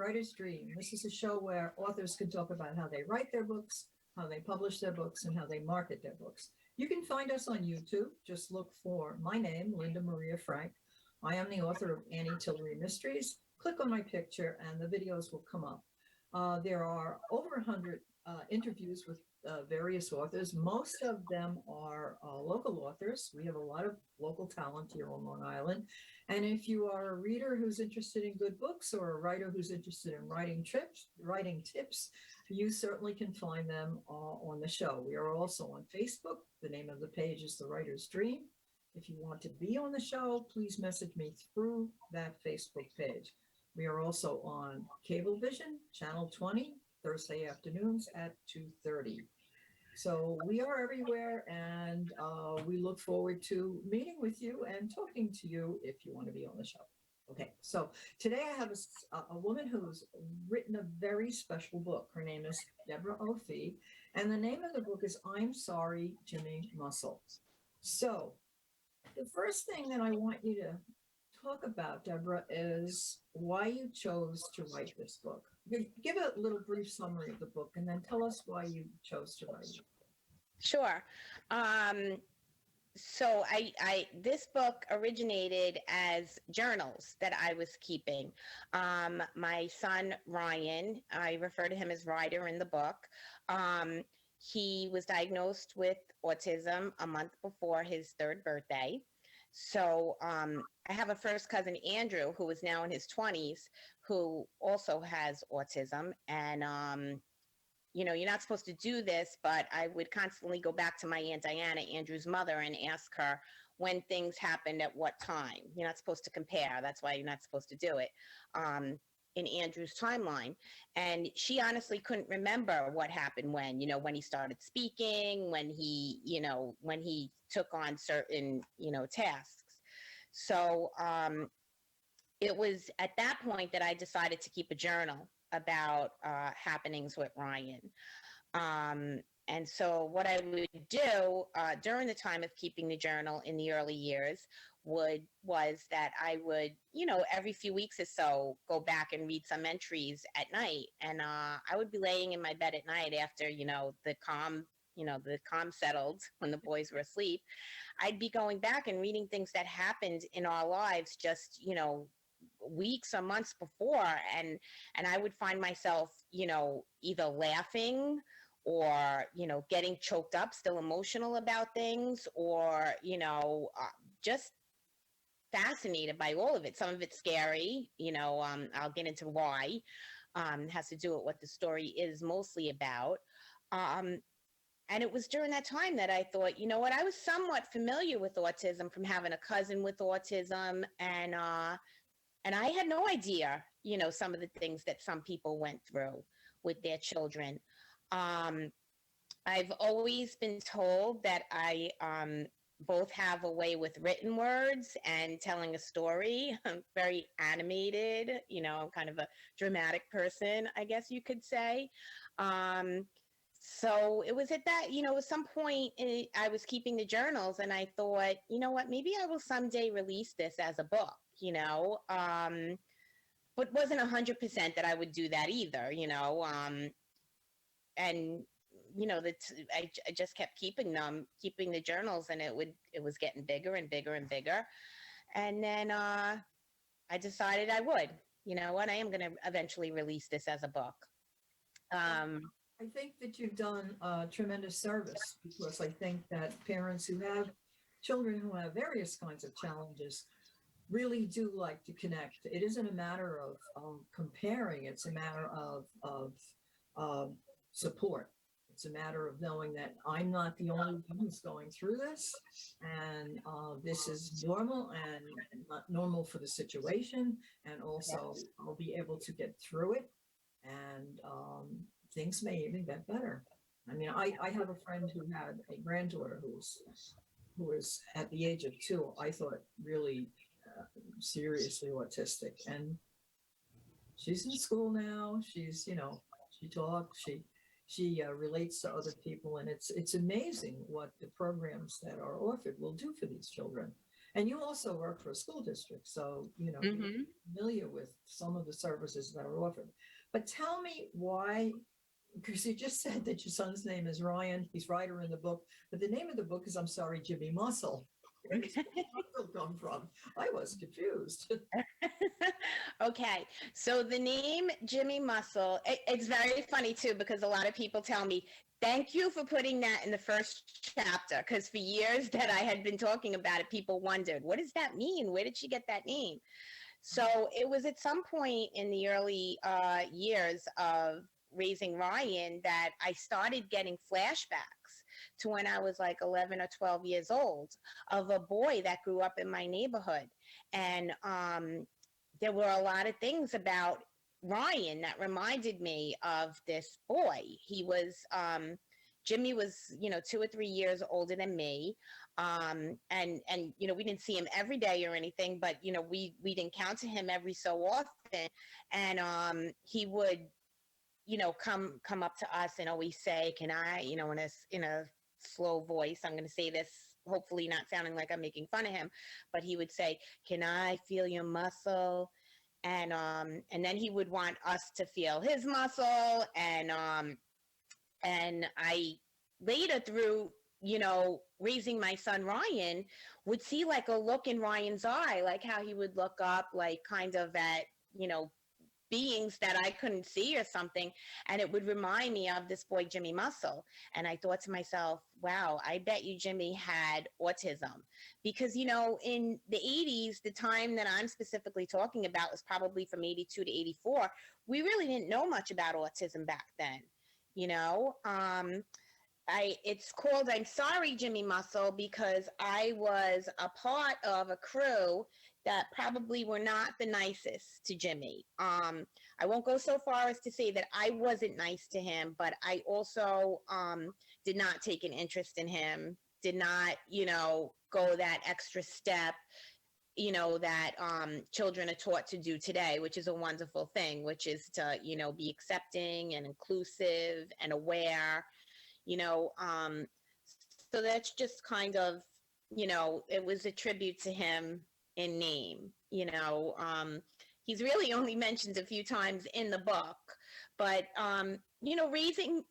Writer's Dream. This is a show where authors can talk about how they write their books, how they publish their books, and how they market their books. You can find us on YouTube. Just look for my name, Linda Maria Frank. I am the author of Annie Tillery Mysteries. Click on my picture and the videos will come up. There are over 100 interviews with various authors. Most of them are local authors. We have a lot of local talent here on Long Island. And if you are a reader who's interested in good books or a writer who's interested in writing tips, you certainly can find them on the show. We are also on Facebook. The name of the page is The Writer's Dream. If you want to be on the show, please message me through that Facebook page. We are also on Cablevision, Channel 20, Thursday afternoons at 2:30. So we are everywhere, and we look forward to meeting with you and talking to you if you want to be on the show. Okay, so today I have a woman who's written a very special book. Her name is Debra J, and the name of the book is I'm Sorry, Jimmy Muscle. So the first thing that I want you to talk about, Debra, is why you chose to write this book. Give a little brief summary of the book and then tell us why you chose to write it. Sure. So this book originated as journals that I was keeping. My son, Ryan, I refer to him as Ryder in the book. He was diagnosed with autism a month before his third birthday. So I have a first cousin, Andrew, who is now in his 20s, who also has autism. And, you're not supposed to do this, but I would constantly go back to my Aunt Diana, Andrew's mother, and ask her when things happened at what time. You're not supposed to compare. That's why you're not supposed to do it in Andrew's timeline. And she honestly couldn't remember what happened when he started speaking, when he took on certain, tasks. So it was at that point that I decided to keep a journal about happenings with Ryan. And so what I would do during the time of keeping the journal in the early years was that I would, every few weeks or so, go back and read some entries at night. And I would be laying in my bed at night after, the calm settled when the boys were asleep. I'd be going back and reading things that happened in our lives just, weeks or months before. And I would find myself, either laughing or, getting choked up, still emotional about things, or, just fascinated by all of it. Some of it's scary, I'll get into why. It has to do with what the story is mostly about. And it was during that time that I thought, you know what, I was somewhat familiar with autism from having a cousin with autism. And I had no idea, some of the things that some people went through with their children. I've always been told that I both have a way with written words and telling a story. I'm very animated, I'm kind of a dramatic person, I guess you could say. So it was at that, at some point I was keeping the journals and I thought, you know what, maybe I will someday release this as a book, but wasn't 100% that I would do that either, and I just kept keeping the journals, and it was getting bigger and bigger and bigger. And then I decided I would, I am going to eventually release this as a book. I think that you've done a tremendous service, because I think that parents who have children who have various kinds of challenges really do like to connect. It isn't a matter of comparing. It's a matter of support. It's a matter of knowing that I'm not the only one who's going through this, and this is normal and not normal for the situation, and also I'll be able to get through it, and things may even get better. I mean, I have a friend who had a granddaughter who was at the age of 2, I thought really seriously autistic, and she's in school now. She's, she talks, she relates to other people, and it's amazing what the programs that are offered will do for these children. And you also work for a school district, so you're Hmm. familiar with some of the services that are offered. But tell me why, because you just said that your son's name is Ryan, he's writer in the book, but the name of the book is, I'm sorry, Jimmy Muscle. Where does Jimmy Muscle come from? I was confused. Okay, so the name Jimmy Muscle, it's very funny too because a lot of people tell me, thank you for putting that in the first chapter. Because for years that I had been talking about it, people wondered, what does that mean? Where did she get that name? So it was at some point in the early years of raising Ryan that I started getting flashbacks to when I was like 11 or 12 years old of a boy that grew up in my neighborhood. And there were a lot of things about Ryan that reminded me of this boy. Jimmy was, 2 or 3 years older than me. And we didn't see him every day or anything, but we'd encounter him every so often. And he would, come up to us and always say, can I, in a slow voice, I'm going to say this, hopefully not sounding like I'm making fun of him, but he would say, can I feel your muscle? And then he would want us to feel his muscle. And I later, through raising my son Ryan, would see like a look in Ryan's eye, like how he would look up, like kind of at beings that I couldn't see or something. And it would remind me of this boy, Jimmy Muscle. And I thought to myself, wow, I bet you Jimmy had autism. Because, in the 80s, the time that I'm specifically talking about was probably from 82 to 84. We really didn't know much about autism back then. You know, it's called I'm Sorry Jimmy Muscle because I was a part of a crew that probably were not the nicest to Jimmy. I won't go so far as to say that I wasn't nice to him, but I also did not take an interest in him, did not, go that extra step, that children are taught to do today, which is a wonderful thing, which is to, be accepting and inclusive and aware, you know. So that's just kind of, it was a tribute to him in name. He's really only mentioned a few times in the book, but raising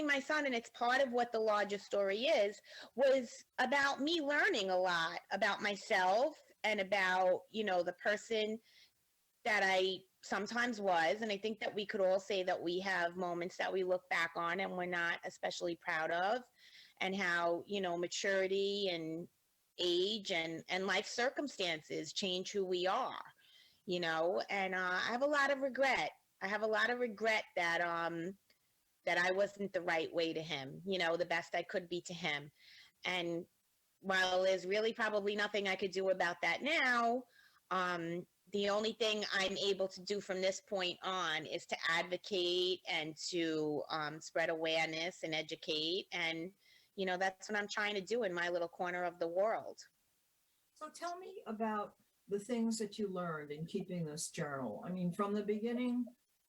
my son, and it's part of what the larger story is, was about me learning a lot about myself and about the person that I sometimes was. And I think that we could all say that we have moments that we look back on and we're not especially proud of, and how, maturity and age and life circumstances change who we are, and I have a lot of regret. I have a lot of regret that I wasn't the right way to him, the best I could be to him. And while there's really probably nothing I could do about that now, the only thing I'm able to do from this point on is to advocate and to spread awareness and educate. And, that's what I'm trying to do in my little corner of the world. So tell me about the things that you learned in keeping this journal. I mean, from the beginning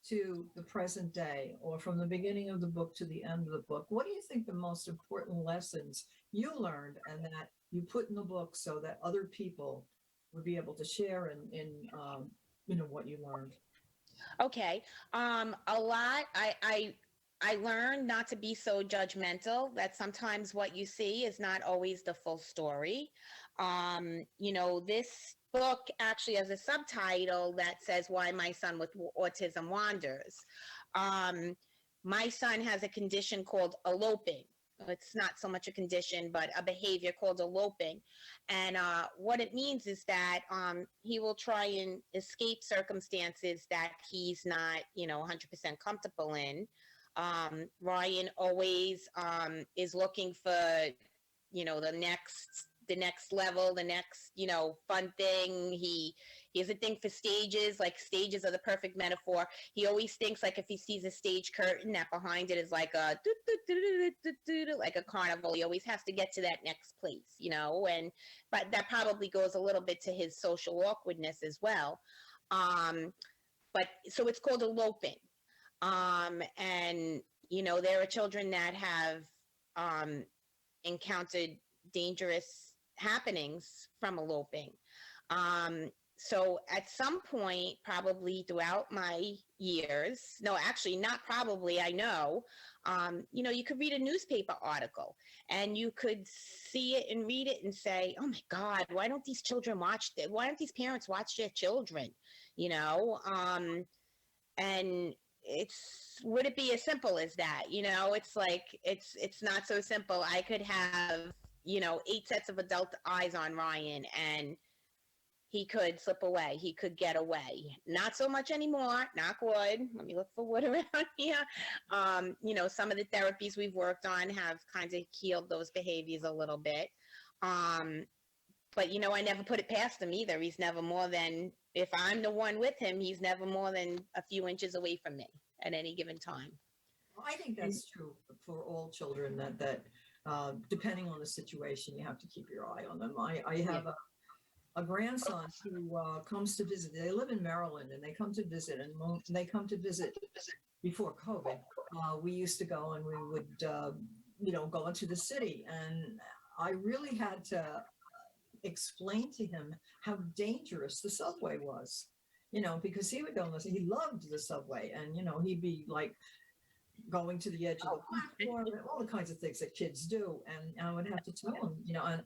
to the present day, or from the beginning of the book to the end of the book, what do you think the most important lessons you learned and that you put in the book so that other people would be able to share in what you learned? Okay. A lot. I learned not to be so judgmental, that sometimes what you see is not always the full story. This book actually has a subtitle that says Why My Son with Autism Wanders. Um, my son has a condition called eloping. It's not so much a condition, but a behavior called eloping. And what it means is that he will try and escape circumstances that he's not, 100% comfortable in. Ryan always is looking for, the next level, the next, fun thing. He has a thing for stages. Like, stages are the perfect metaphor. He always thinks like if he sees a stage curtain, that behind it is like a like a carnival. He always has to get to that next place, and but that probably goes a little bit to his social awkwardness as well. But so it's called eloping. And there are children that have encountered dangerous happenings from eloping. So at some point, probably throughout my years, no, actually not probably, I know, you could read a newspaper article and you could see it and read it and say, oh my God, why don't these children why don't these parents watch their children? You know, and would it be as simple as that? It's like, it's not so simple. I could have, 8 sets of adult eyes on Ryan, and he could slip away. He could get away. Not so much anymore. Knock wood. Let me look for wood around here. Some of the therapies we've worked on have kind of healed those behaviors a little bit. But I never put it past him either. He's never more than, if I'm the one with him, he's never more than a few inches away from me at any given time. I think that's true for all children, that depending on the situation, you have to keep your eye on them. I have a grandson who comes to visit. They live in Maryland, and they come to visit, and they come to visit before COVID. We used to go, and we would, go into the city, and I really had to explain to him how dangerous the subway was, because he would go and he loved the subway, and he'd be like going to the edge of the platform and all the kinds of things that kids do. And I would have to tell him,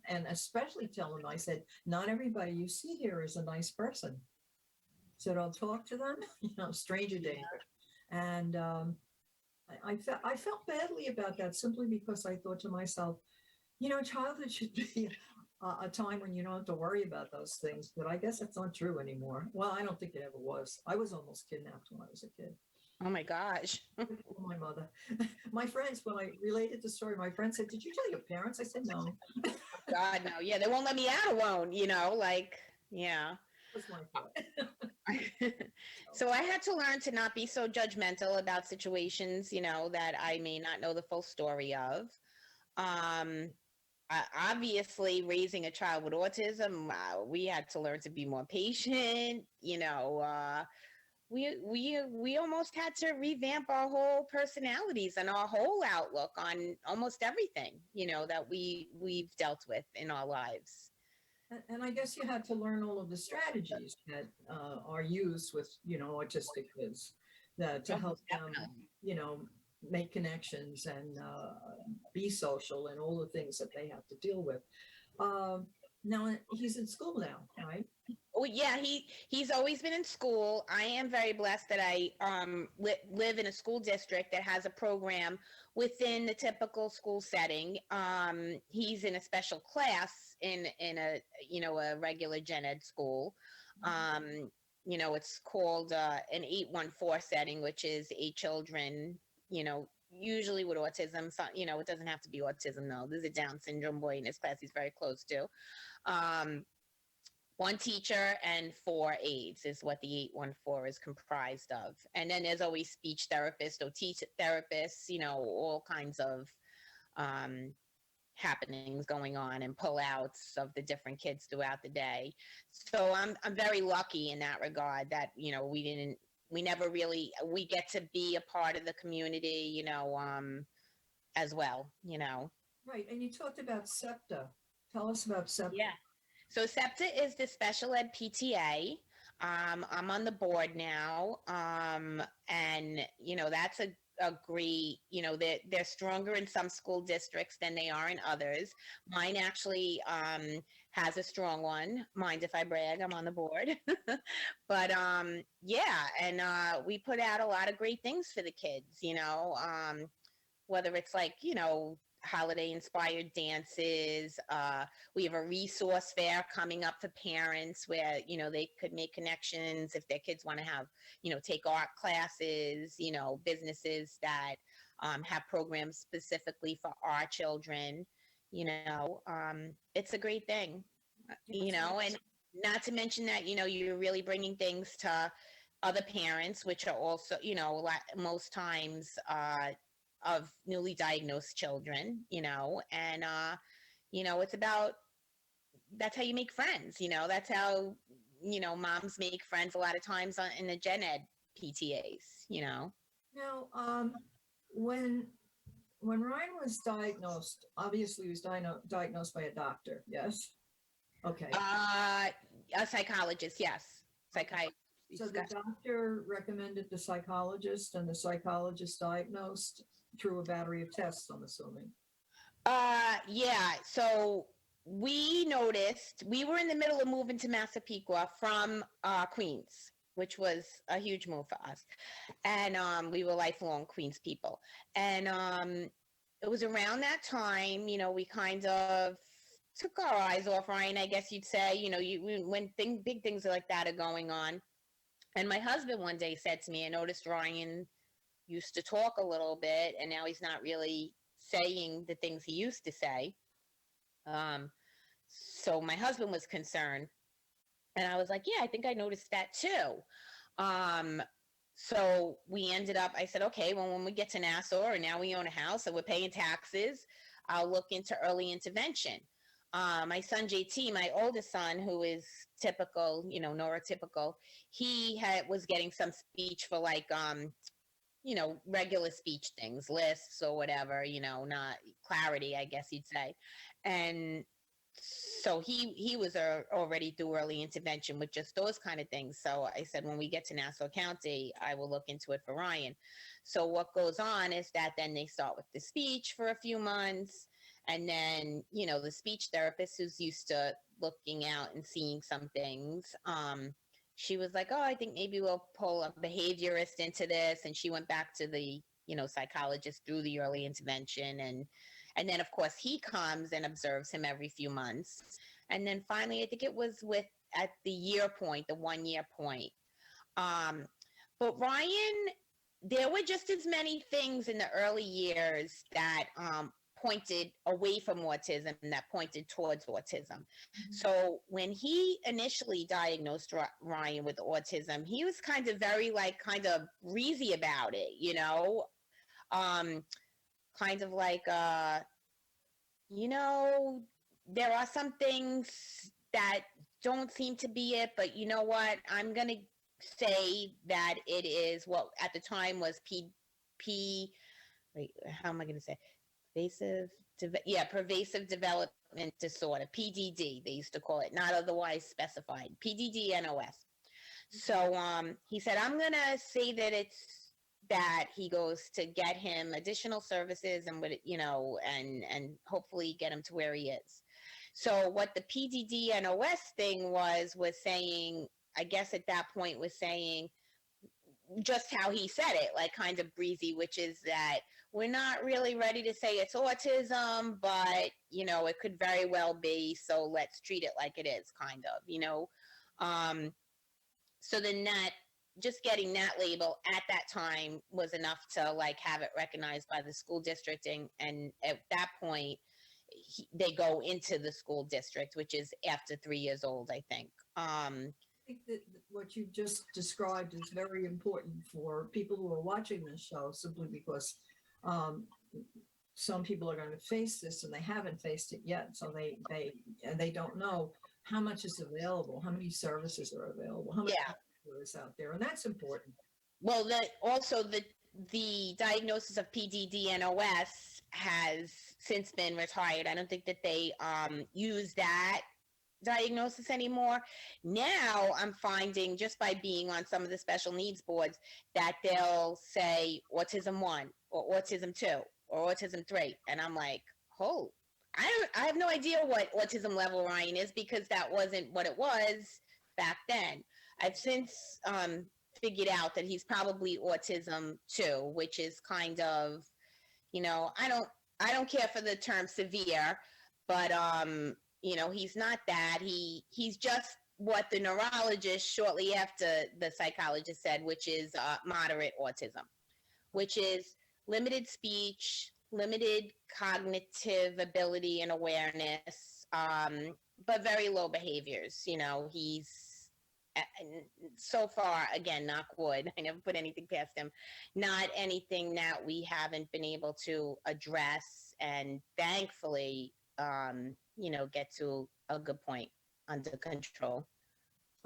and especially tell him, I said, not everybody you see here is a nice person. So don't talk to them, stranger danger. And I felt badly about that, simply because I thought to myself, childhood should be a time when you don't have to worry about those things. But I guess that's not true anymore. Well, I don't think it ever was. I was almost kidnapped when I was a kid. Oh my gosh. My mother. My friends, when I related the story, my friend said, did you tell your parents? I said, no. God, no. Yeah, they won't let me out alone, yeah. That's my fault. So I had to learn to not be so judgmental about situations, that I may not know the full story of. Obviously, raising a child with autism, we had to learn to be more patient, we almost had to revamp our whole personalities and our whole outlook on almost everything, that we've dealt with in our lives. And I guess you had to learn all of the strategies that are used with, autistic kids to help them, make connections and be social and all the things that they have to deal with. Now he's in school now, right? Oh yeah, he's always been in school. I am very blessed that I live in a school district that has a program within the typical school setting. He's in a special class in a a regular gen ed school. It's called an 814 setting, which is 8 children, usually with autism. So, it doesn't have to be autism though. There's a Down syndrome boy in his class he's very close to. 1 teacher and 4 aides is what the 814 is comprised of. And then there's always speech therapists, OT therapists, all kinds of happenings going on and pullouts of the different kids throughout the day. So I'm very lucky in that regard that, we never really, we get to be a part of the community, as well, Right. And you talked about SEPTA. Tell us about SEPTA. Yeah. So SEPTA is the special ed PTA. I'm on the board now. And, that's a great, they're stronger in some school districts than they are in others. Mine actually has a strong one. Mind if I brag? I'm on the board. But yeah, and we put out a lot of great things for the kids, whether it's like, holiday inspired dances. We have a resource fair coming up for parents where, they could make connections if their kids want to have, take art classes, businesses that have programs specifically for our children, it's a great thing, and not to mention that, you're really bringing things to other parents, which are also, most times, of newly diagnosed children, and, it's about, that's how you make friends, that's how, moms make friends a lot of times in the gen ed PTAs, Now, when Ryan was diagnosed, obviously he was diagnosed by a doctor, yes? Okay. A psychologist, yes. Psychiatrist. So the doctor recommended the psychologist, and the psychologist diagnosed through a battery of tests, I'm assuming. Yeah. So we noticed we were in the middle of moving to Massapequa from Queens, which was a huge move for us, and we were lifelong Queens people, and it was around that time, we kind of took our eyes off Ryan, I guess you'd say. When big things like that are going on. And my husband one day said to me, I noticed Ryan used to talk a little bit, and now he's not really saying the things he used to say. Um, so my husband was concerned, and I was like, yeah, I think I noticed that too. Um, so we ended up, I said, okay, well, when we get to Nassau, and now we own a house, so we're paying taxes, I'll look into early intervention. My son JT, my oldest son, who is typical, neurotypical, was getting some speech for like regular speech things, lists or whatever, not clarity, I guess you'd say. And so he was already through early intervention with just those kind of things. So I said, when we get to Nassau County, I will look into it for Ryan. So what goes on is that then they start with the speech for a few months. And then, the speech therapist who's used to looking out and seeing some things, she was like, oh, I think maybe we'll pull a behaviorist into this. And she went back to the, psychologist through the early intervention. And then, of course, he comes and observes him every few months. And then finally, I think it was at the year point, the 1 year point. But Ryan, there were just as many things in the early years that pointed away from autism and that pointed towards autism. Mm-hmm. So when he initially diagnosed Ryan with autism, he was kind of very kind of breezy about it, kind of like, there are some things that don't seem to be it, but you know what? I'm going to say that it is what at the time was how am I going to say? Pervasive development disorder, PDD, they used to call it, not otherwise specified, PDD-NOS. So he said, I'm going to say that it's that. He goes to get him additional services and and hopefully get him to where he is. So what the PDD-NOS thing was saying, I guess at that point was saying just how he said it, like kind of breezy, which is that we're not really ready to say it's autism, but it could very well be, so let's treat it like it is, kind of, so then that, just getting that label at that time was enough to have it recognized by the school district, and at that point they go into the school district, which is after 3 years old, I think. I think that what you just described is very important for people who are watching this show, simply because some people are going to face this and they haven't faced it yet. So they don't know how much is available, how many services are available, how much is out there, and that's important. Well, the diagnosis of PDD-NOS has since been retired. I don't think that they use that diagnosis anymore. Now I'm finding, just by being on some of the special needs boards, that they'll say autism 1 or autism 2 or autism 3, and I'm like, oh, I have no idea what autism level Ryan is, because that wasn't what it was back then. I've since figured out that he's probably autism 2, which is kind of, I don't care for the term severe, but he's not that. He's just what the neurologist shortly after the psychologist said, which is moderate autism, which is limited speech, limited cognitive ability and awareness, but very low behaviors. He's so far, again, knock wood, I never put anything past him, not anything that we haven't been able to address and thankfully get to a good point under control.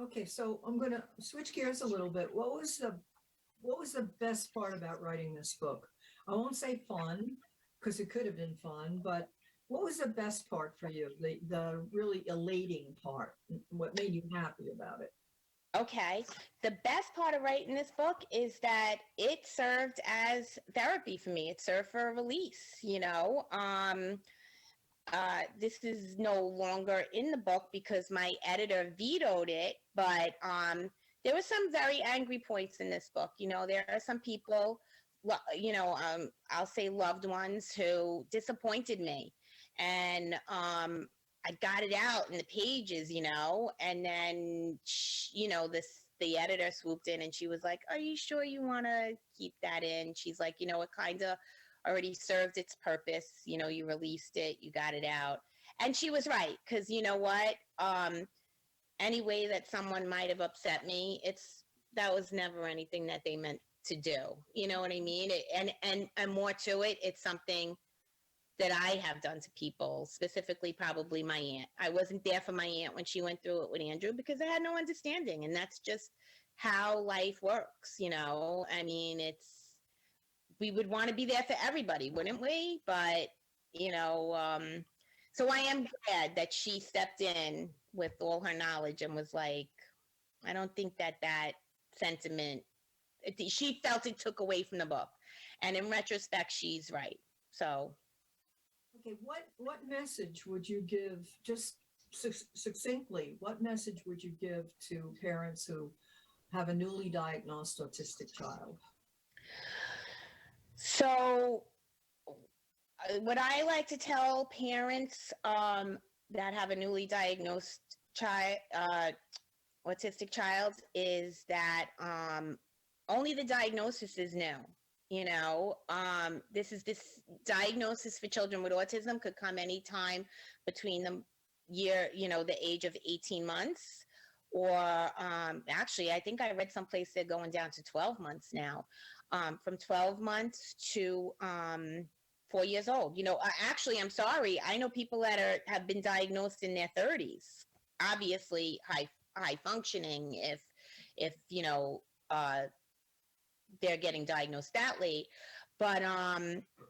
Okay, so I'm going to switch gears a little bit. What was the best part about writing this book? I won't say fun, because it could have been fun, but What was the best part for you? The really elating part? What made you happy about it? Okay. The best part of writing this book is that it served as therapy for me. It served for a release, you know. This is no longer in the book because my editor vetoed it, but there were some very angry points in this book. You know, there are some people, I'll say loved ones who disappointed me. And I got it out in the pages, you know, and then, the editor swooped in and she was like, "Are you sure you want to keep that in?" She's like, "You know, it kind of already served its purpose. You know, you released it, you got it out." And she was right, because you know what? Any way that someone might have upset me, that was never anything that they meant to do. You know what I mean? And more to it, it's something that I have done to people, specifically probably my aunt. I wasn't there for my aunt when she went through it with Andrew because I had no understanding. And that's just how life works, you know? I mean, we would want to be there for everybody, wouldn't we? But, you know, so I am glad that she stepped in with all her knowledge and was like, I don't think that sentiment, she felt it took away from the book. And in retrospect, she's right. So Okay, what message would you give, just succinctly, what message would you give to parents who have a newly diagnosed autistic child? So, what I like to tell parents that have a newly diagnosed child, autistic child, is that only the diagnosis is new. You know, this diagnosis for children with autism could come anytime between the age of 18 months, or actually, I think I read someplace they're going down to 12 months now, from 12 months to 4 years old. You know, actually, I'm sorry, I know people that have been diagnosed in their 30s. Obviously, high functioning if they're getting diagnosed that late. But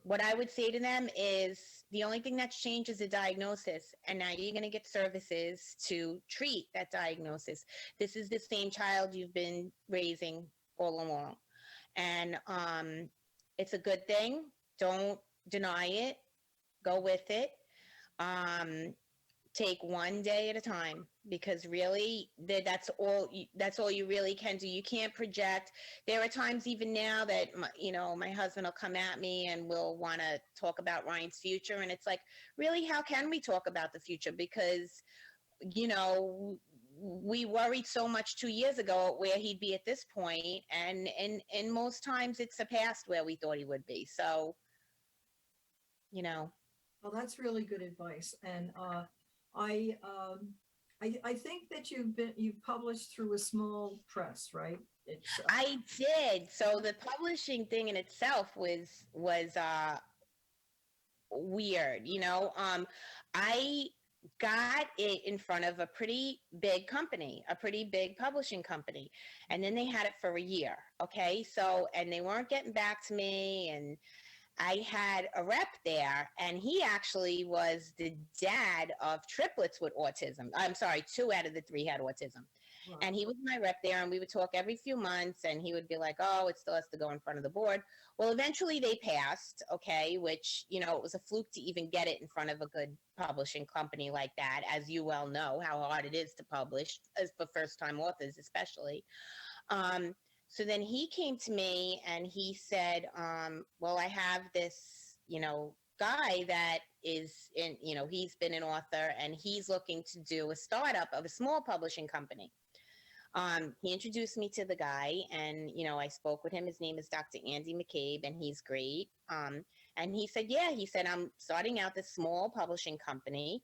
what I would say to them is the only thing that's changed is the diagnosis. And now you're going to get services to treat that diagnosis. This is the same child you've been raising all along. And it's a good thing. Don't deny it. Go with it. Take one day at a time, because really that's all you really can do. You can't project. There are times even now that my husband will come at me and we'll want to talk about Ryan's future, and it's like, really, how can we talk about the future? Because we worried so much 2 years ago where he'd be at this point, and most times it's surpassed where we thought he would be. So Well, that's really good advice. And I, I think that you've published through a small press, right? It's I did. So the publishing thing in itself was weird. I got it in front of a pretty big company, a pretty big publishing company, and then they had it for a year. Okay, so, and they weren't getting back to me, and I had a rep there, and he actually was the dad of triplets with autism. I'm sorry, 2 out of the 3 had autism. wow. And he was my rep there, and we would talk every few months, and he would be like, "Oh, it still has to go in front of the board." Well, eventually they passed, okay, which, it was a fluke to even get it in front of a good publishing company like that, as you well know how hard it is to publish, as for first-time authors especially. Um, so then he came to me and he said, well, I have this, guy that is he's been an author and he's looking to do a startup of a small publishing company. He introduced me to the guy, and, I spoke with him. His name is Dr. Andy McCabe, and he's great. And he said, yeah, he said, I'm starting out this small publishing company.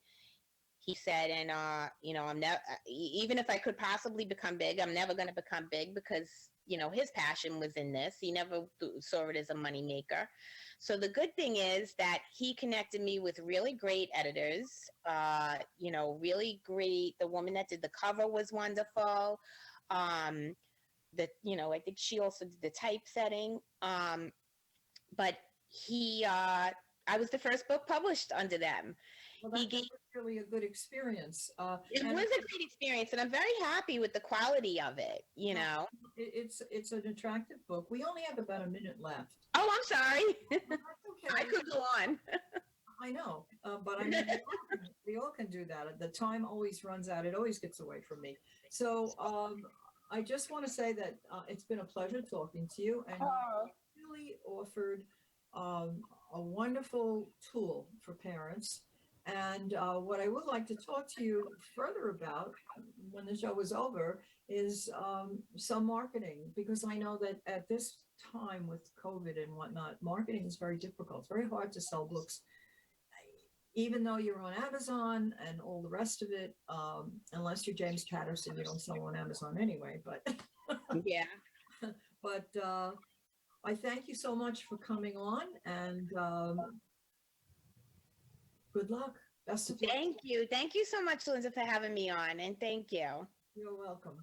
He said, and I'm never, even if I could possibly become big, I'm never going to become big, because his passion was in this. He never saw it as a moneymaker. So the good thing is that he connected me with really great editors. Really great. The woman that did the cover was wonderful. I think she also did the typesetting. But he I was the first book published under them. Well, He that gave was really a good experience. It And was a great experience, and I'm very happy with the quality of it, you well, know. it's an attractive book. We only have about a minute left. Oh, I'm sorry. Well, that's I okay. could go on. I know, but I mean, we all can do that. The time always runs out. It always gets away from me. So I just want to say that it's been a pleasure talking to you, and Oh, you really offered a wonderful tool for parents. And what I would like to talk to you further about when the show is over is some marketing, because I know that at this time with COVID and whatnot, marketing is very difficult. It's very hard to sell books even though you're on Amazon and all the rest of it, unless you're James Patterson, you don't sell on Amazon anyway. But yeah. but I thank you so much for coming on, and good luck. Best of luck. Thank you. Thank you so much, Linda, for having me on, and thank you. You're welcome.